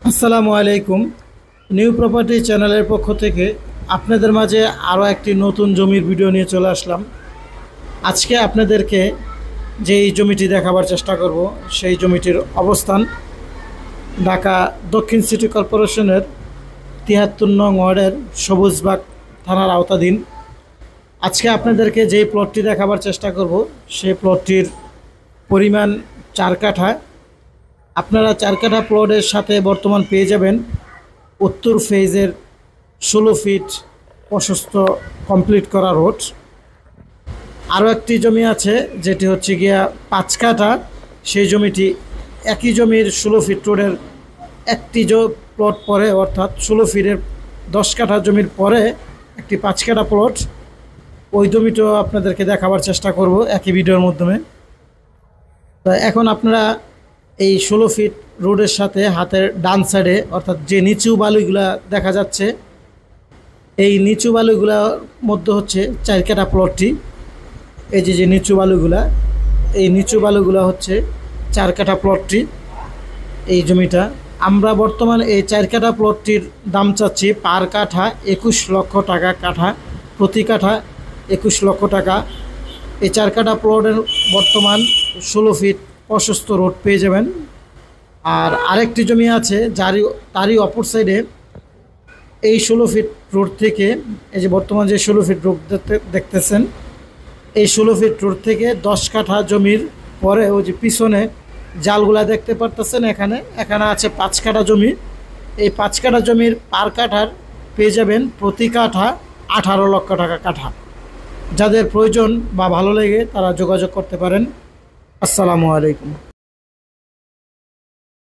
আসসালামু আলাইকুম। New property চ্যানেলের পক্ষ থেকে আপনাদের মাঝে আরও একটি নতুন জমির ভিডিও নিয়ে চলে আসলাম। আজকে আপনাদেরকে যেই জমিটি দেখাবার চেষ্টা করব সেই জমিটির অবস্থান ঢাকা দক্ষিণ সিটি কর্পোরেশনের ৭৩ নং ওয়ার্ডের সবুজবাগ থানার আওতাধীন। আজকে আপনাদেরকে যেই প্লটটি দেখাবার চেষ্টা করব সেই প্লটটির পরিমাণ ৪ কাঠা। আপনারা ৪ কাঠা প্লটের সাথে বর্তমান পেয়ে যাবেন উত্তর ফেজের ১৬ ফিট প্রশস্ত কমপ্লিট করা রোড। আরও একটি জমি আছে যেটি হচ্ছে গিয়া ৫ কাঠা। সেই জমিটি একই জমির ১৬ ফিট রোডের একটি প্লট পরে, অর্থাৎ ১৬ ফিটের ১০ কাঠা জমির পরে একটি ৫ কাঠা প্লট। ওই জমিটাও আপনাদেরকে দেখাবার চেষ্টা করব একই ভিডিওর মাধ্যমে। তো এখন আপনারা এই ১৬ ফিট রোডের সাথে হাতের ডান সাইডে, অর্থাৎ যে নিচু বালুগুলা দেখা যাচ্ছে, এই নিচু বালুগুলার মধ্যে হচ্ছে ৪ কাঠা প্লটটি। এই যে নিচু বালুগুলা, এই নিচু বালুগুলা হচ্ছে ৪ কাঠা প্লটটি। এই জমিটা আমরা বর্তমান এই ৪ কাঠা প্লটটির দাম চাচ্ছি পার কাঠা ২১ লক্ষ টাকা কাঠা, প্রতি কাঠা ২১ লক্ষ টাকা। এই ৪ কাঠা প্লটের বর্তমান ১৬ ফিট প্রশস্ত রোড পেয়ে যাবেন। আর আরেকটি জমি আছে তারই অপর সাইডে এই ১৬ ফিট রোড থেকে, এই যে বর্তমান যে ১৬ ফিট রোড দেখতেছেন, এই ১৬ ফিট রোড থেকে ১০ কাঠা জমির পরে ওই যে পিছনে জালগুলা দেখতে পারতেছেন, এখানে আছে ৫ কাঠা জমি। এই ৫ কাঠা জমির পার কাঠার পেয়ে যাবেন প্রতি কাঠা ১৮ লক্ষ টাকা কাঠা। যাদের প্রয়োজন বা ভালো লেগে তারা যোগাযোগ করতে পারেন। আসসালামু আলাইকুম।